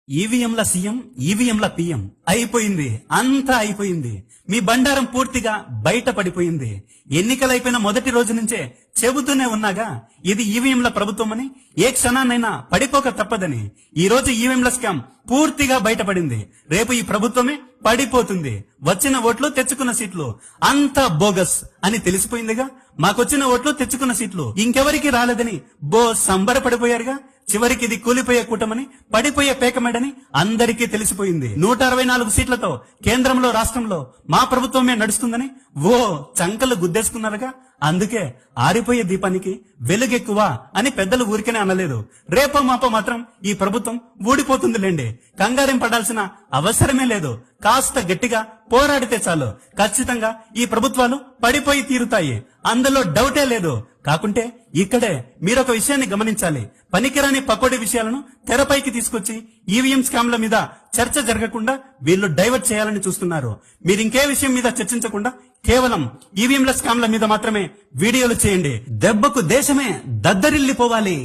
ఈవీఎంల సీఎం, ఈవీఎంల పీఎం అయిపోయింది, అంతా అయిపోయింది. మీ బండారం పూర్తిగా బయట పడిపోయింది. ఎన్నికలైపోయిన మొదటి రోజు నుంచే చెబుతూనే ఉన్నాగా ఇది ఈవీఎంల ప్రభుత్వమని, ఏ క్షణాన్నైనా పడిపోక తప్పదని. ఈ రోజు ఈవీఎంల స్కామ్ పూర్తిగా బయటపడింది. రేపు ఈ ప్రభుత్వమే పడిపోతుంది. వచ్చిన ఓట్లు, తెచ్చుకున్న సీట్లు అంతా బోగస్ అని తెలిసిపోయిందిగా. మాకొచ్చిన ఓట్లు, తెచ్చుకున్న సీట్లు ఇంకెవరికి రాలేదని సంబరపడిపోయారుగా. చివరికి ఇది కూలిపోయే కూటమని, పడిపోయే పేకమేడని అందరికీ తెలిసిపోయింది. 164 సీట్లతో కేంద్రంలో, రాష్ట్రంలో మా ప్రభుత్వమే నడుస్తుందని చంకలు గుద్దేసుకున్నారుగా. అందుకే ఆరిపోయే దీపానికి వెలుగెక్కువ అని పెద్దలు ఊరికనే అనలేదు. రేపో మాపో మాత్రం ఈ ప్రభుత్వం ఊడిపోతుందిలేండి. కంగారేం పడాల్సిన అవసరమే లేదు. కాస్త గట్టిగా పోరాడితే చాలు. ఖచ్చితంగా ఈ ప్రభుత్వాలు పడిపోయి తీరుతాయి. అందులో డౌటే లేదు. కాకుంటే ఇక్కడే మీరొక విషయాన్ని గమనించాలి. పనికిరాని పకోడీ విషయాలను తెరపైకి తీసుకొచ్చి ఈవీఎం స్కామ్ల మీద చర్చ జరగకుండా వీళ్ళు డైవర్ట్ చేయాలని చూస్తున్నారు. మీరింకే విషయం మీద చర్చించకుండా కేవలం ఈవీఎంల స్కామ్ల మీద మాత్రమే వీడియోలు చేయండి. దెబ్బకు దేశమే దద్దరిల్లిపోవాలి.